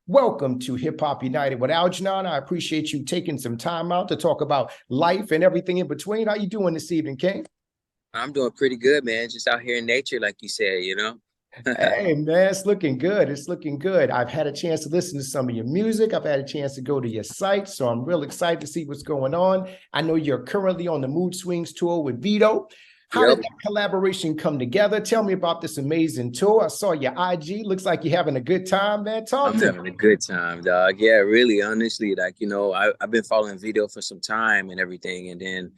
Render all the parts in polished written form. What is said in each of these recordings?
Welcome to Hip Hop United with Algernon. I appreciate you taking some time out to talk about life and everything in between. How you doing this evening, King? I'm doing pretty good, man. Just out here in nature, like you said, you know? Hey, man, it's looking good. It's looking good. I've had a chance to listen to some of your music. I've had a chance to go to your site, so I'm real excited to see what's going on. I know you're currently on the Mood Swings tour with Vedo. How did Yep. that collaboration come together? Tell me about this amazing tour. I saw your IG. Looks like you're having a good time, man. Talk I'm to me. having a good time, dog. Yeah, really, honestly, like, I've been following Video for some time and everything. And then,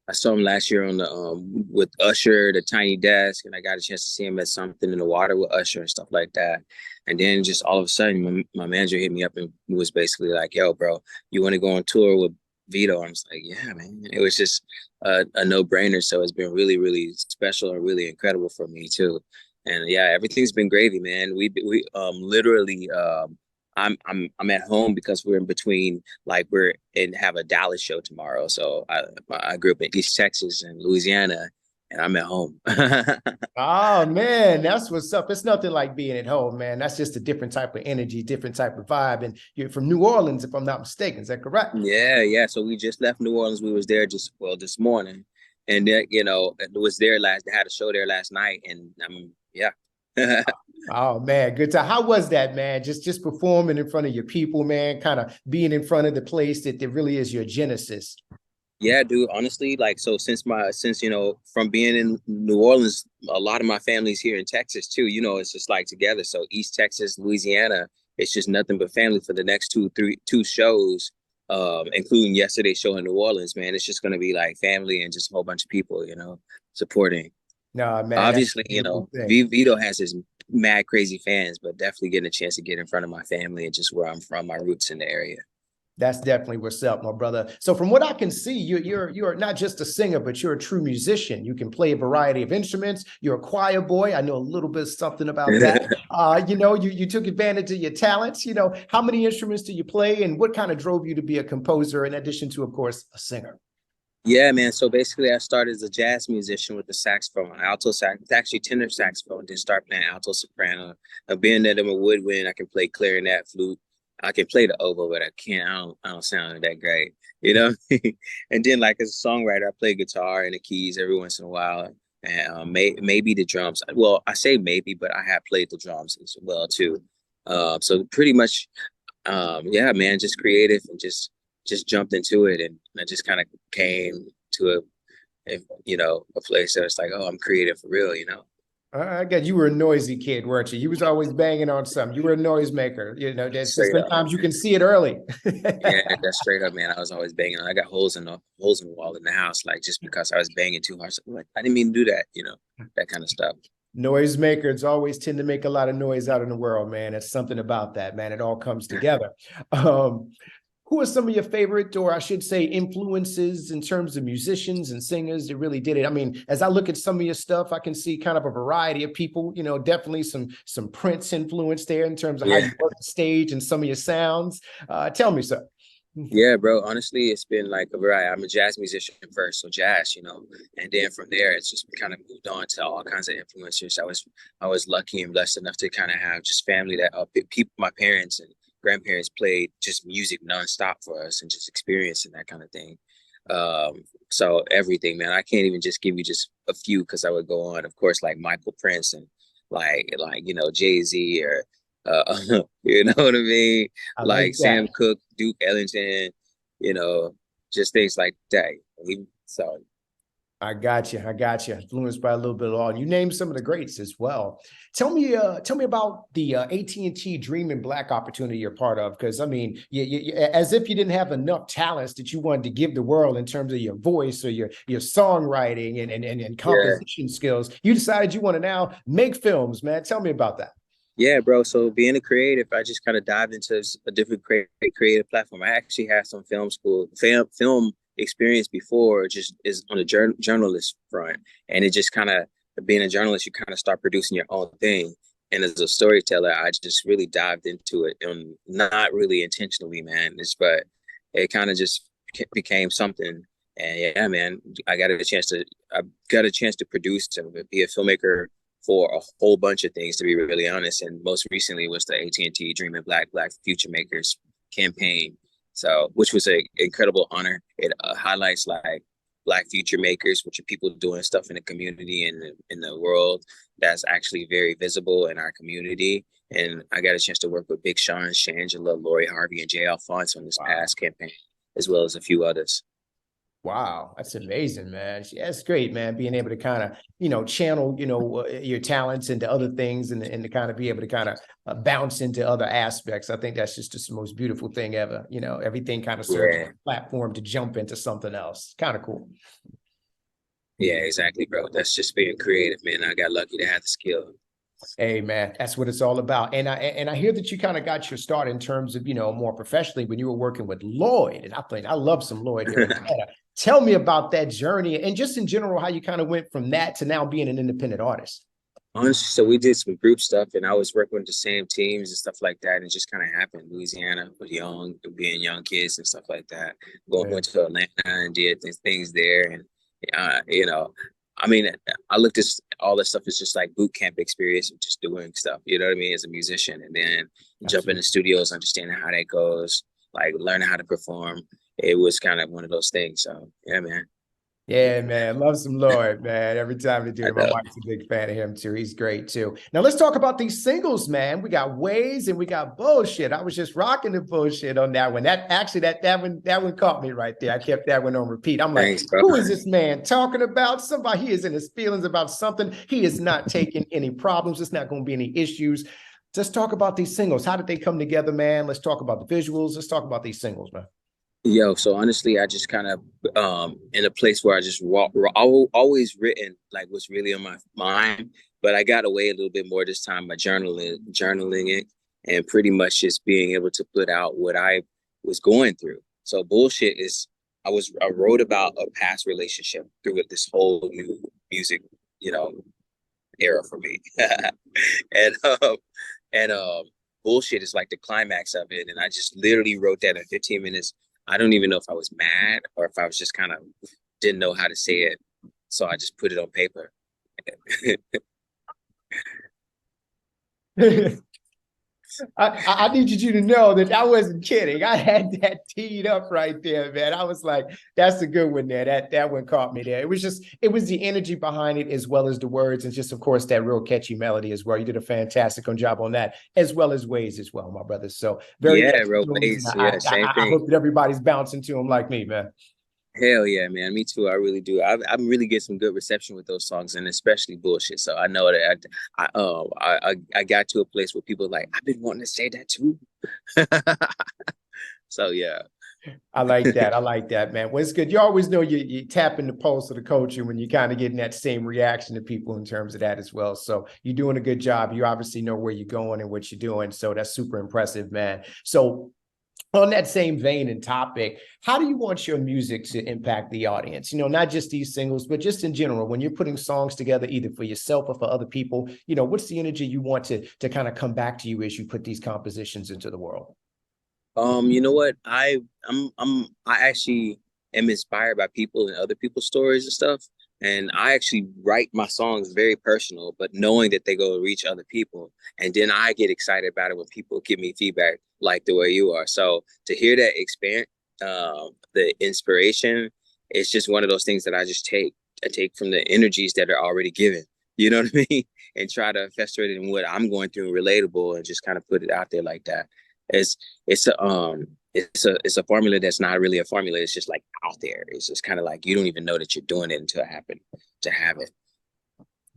I saw him last year on the with Usher, the Tiny Desk, and I got a chance to see him at something in the water with Usher and stuff like that. And then just all of a sudden, my manager hit me up and was basically like, "Yo, bro, you want to go on tour with Vito?" I was like, "Yeah, man." It was just a no-brainer. So it's been really, really special and really incredible for me too. And yeah, everything's been gravy, man. We literally I'm at home because we're in between, like we're in have a Dallas show tomorrow. So I grew up in East Texas and Louisiana, and I'm at home. Oh man, that's what's up. It's nothing like being at home, man. That's just a different type of energy, different type of vibe. And you're from New Orleans, if I'm not mistaken. Is that correct? Yeah, yeah. So we just left New Orleans. We was there just this morning, and then it was there last. They had a show there last night, and yeah. Oh man, good time. How was that, man? Just performing in front of your people, man. Kind of being in front of the place that really is your genesis. Yeah, dude, honestly, like so since from being in New Orleans, a lot of my family's here in Texas too. It's just like together. So East Texas, Louisiana, it's just nothing but family for the next two shows, including yesterday's show in New Orleans, man. It's just gonna be like family and just a whole bunch of people, supporting. No, man, that's Obviously, a beautiful thing. Vito has his mad crazy fans, but definitely getting a chance to get in front of my family and just where I'm from, my roots in the area. That's definitely what's up, my brother. So from what I can see, you're not just a singer, but you're a true musician. You can play a variety of instruments. You're a choir boy. I know a little bit something about that. You took advantage of your talents. How many instruments do you play, and what kind of drove you to be a composer, in addition to, of course, a singer? Yeah, man. So basically, I started as a jazz musician with the saxophone, alto sax, it's actually tenor saxophone. Then start playing alto soprano. Being that I'm a woodwind, I can play clarinet, flute. I can play the oboe, but I can't. I don't sound that great, you know. And then, like as a songwriter, I play guitar and the keys every once in a while, and maybe the drums. Well, I say maybe, but I have played the drums as well too. So pretty much, yeah, man, just creative and just jumped into it, and I just kind of came to a place that it's like, oh, I'm creative for real. I guess you were a noisy kid, weren't you? You was always banging on something. You were a noisemaker. That's Straight up, sometimes you can see it early. yeah, that's straight up, man. I was always banging. I got holes in the wall in the house, like just because I was banging too hard. So, like, I didn't mean to do that, that kind of stuff. Noisemakers always tend to make a lot of noise out in the world, man. It's something about that, man. It all comes together. Um, who are some of your favorite, or I should say, influences in terms of musicians and singers that really did it? I mean, as I look at some of your stuff, I can see kind of a variety of people. Definitely some Prince influence there in terms of how Yeah, you work the stage and some of your sounds. Tell me, sir. yeah, bro. Honestly, it's been like a variety. I'm a jazz musician first, so jazz, and then from there, it's just kind of moved on to all kinds of influencers. I was lucky and blessed enough to kind of have just family that people, my parents and grandparents played just music nonstop for us and just experiencing that kind of thing. So everything, man. I can't even just give you just a few because I would go on. Of course, like Michael Prince and like Jay-Z or you know what I mean? I Like like that. Sam Cooke, Duke Ellington, you know, just things like that. So I got you. I got you. Influenced by a little bit of all. You named some of the greats as well. Tell me about the AT&T Dream in Black opportunity you're part of. Because I mean, as if you didn't have enough talents that you wanted to give the world in terms of your voice or your songwriting and yeah, composition skills. You decided you want to now make films, man. Tell me about that. yeah, bro. So being a creative, I just kind of dived into a different creative platform. I actually had some film experience before, just is on the journalist front, and it just kind of being a journalist, you kind of start producing your own thing. And as a storyteller, I just really dived into it, and not really intentionally, man. But it kind of just became something. And yeah, man, I got a chance to produce and be a filmmaker for a whole bunch of things, to be really honest. And most recently was the AT&T Dreaming Black Future Makers campaign. So, which was an incredible honor. It highlights like Black future makers, which are people doing stuff in the community and in the world that's actually very visible in our community. And I got a chance to work with Big Sean, Shangela, Lori Harvey, and Jay Alphonse on this past campaign, as well as a few others. Wow, that's amazing, man. That's great, man. Being able to kind of, channel, your talents into other things and to kind of be able to kind of bounce into other aspects. I think that's just the most beautiful thing ever. Everything kind of serves as a platform to jump into something else. Kind of cool. Yeah, exactly, bro. That's just being creative, man. I got lucky to have the skill. Hey, man, that's what it's all about. And I hear that you kind of got your start in terms of, more professionally when you were working with Lloyd. And I love some Lloyd here in Atlanta. Tell me about that journey and just in general, how you kind of went from that to now being an independent artist. Honestly, so we did some group stuff and I was working with the same teams and stuff like that. And it just kind of happened. Louisiana was being young kids and stuff like that. Went to Atlanta and did things there. And, I mean, I looked at all this stuff as just like boot camp experience of just doing stuff, you know what I mean, as a musician. And then jump into studios, understanding how that goes, like learning how to perform. It was kind of one of those things. So, yeah, man. Yeah, man. Love some Lloyd, man. Every time we do it. My wife's a big fan of him, too. He's great, too. Now, let's talk about these singles, man. We got Ways and we got Bullshit. I was just rocking the bullshit on that one. That one caught me right there. I kept that one on repeat. I'm like, who is this man talking about? Somebody, he is in his feelings about something. He is not taking any problems. It's not going to be any issues. Let's talk about these singles. How did they come together, man? Let's talk about the visuals. Let's talk about these singles, man. Yo, so honestly, I just kind of in a place where I just always written like what's really on my mind, but I got away a little bit more this time by journaling it, and pretty much just being able to put out what I was going through. So Bullshit is I wrote about a past relationship through this whole new music, era for me, and Bullshit is like the climax of it, and I just literally wrote that in 15 minutes. I don't even know if I was mad or if I was just kind of didn't know how to say it. So I just put it on paper. I needed you to know that I wasn't kidding. I had that teed up right there, man. I was like, that's a good one there. That one caught me there. It was the energy behind it as well as the words, and just, of course, that real catchy melody as well. You did a fantastic job on that, as well as Ways as well, my brother. So very Ways. Yeah, same thing. I hope that everybody's bouncing to them like me, man. Hell yeah, man. Me too. I really do. I'm really get some good reception with those songs, and especially Bullshit. So I know that I got to a place where people are like, I've been wanting to say that too. So yeah. I like that. I like that, man. Well, it's good. You always know you tap in the pulse of the culture when you kind of getting that same reaction to people in terms of that as well. So you're doing a good job. You obviously know where you're going and what you're doing. So that's super impressive, man. So on that same vein and topic, how do you want your music to impact the audience? Not just these singles, but just in general, when you're putting songs together, either for yourself or for other people, what's the energy you want to kind of come back to you as you put these compositions into the world? You know what? I actually am inspired by people and other people's stories and stuff. And I actually write my songs very personal, but knowing that they go reach other people. And then I get excited about it when people give me feedback like the way you are. So to hear that expand, the inspiration, it's just one of those things that I take from the energies that are already given. You know what I mean? And try to fester it in what I'm going through, relatable, and just kind of put it out there like that. It's a formula that's not really a formula. It's just like out there. It's just kind of like you don't even know that you're doing it until it happens to have it.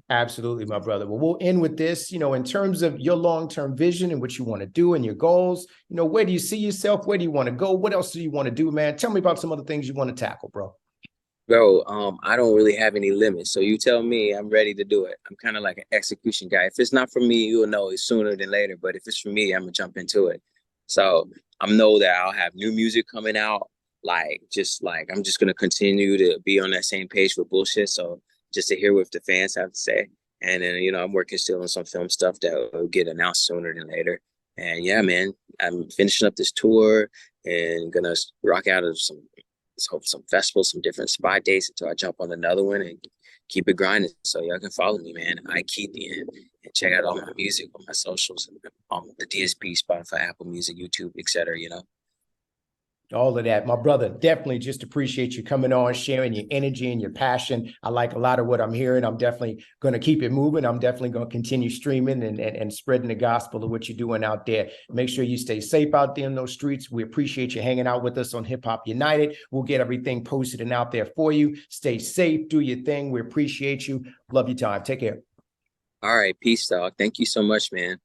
Absolutely, my brother. Well, we'll end with this, in terms of your long-term vision and what you want to do and your goals, where do you see yourself? Where do you want to go? What else do you want to do, man? Tell me about some other things you want to tackle, bro. Bro, I don't really have any limits. So you tell me, I'm ready to do it. I'm kind of like an execution guy. If it's not for me, you'll know it sooner than later. But if it's for me, I'm gonna jump into it. So I know that I'll have new music coming out. I'm just gonna continue to be on that same page with Bullshit. So just to hear what the fans have to say. And then, I'm working still on some film stuff that will get announced sooner than later. And yeah, man, I'm finishing up this tour and gonna rock out of some festivals, some different spot dates until I jump on another one and keep it grinding. So y'all can follow me, man. Keithian, and check out all my music on my socials and the DSP, Spotify, Apple Music, YouTube, etc. All of that. My brother, definitely just appreciate you coming on, sharing your energy and your passion. I like a lot of what I'm hearing. I'm definitely going to keep it moving. I'm definitely going to continue streaming and spreading the gospel of what you're doing out there. Make sure you stay safe out there in those streets. We appreciate you hanging out with us on Hip Hop United. We'll get everything posted and out there for you. Stay safe. Do your thing. We appreciate you. Love your time. Take care. All right. Peace, dog. Thank you so much, man.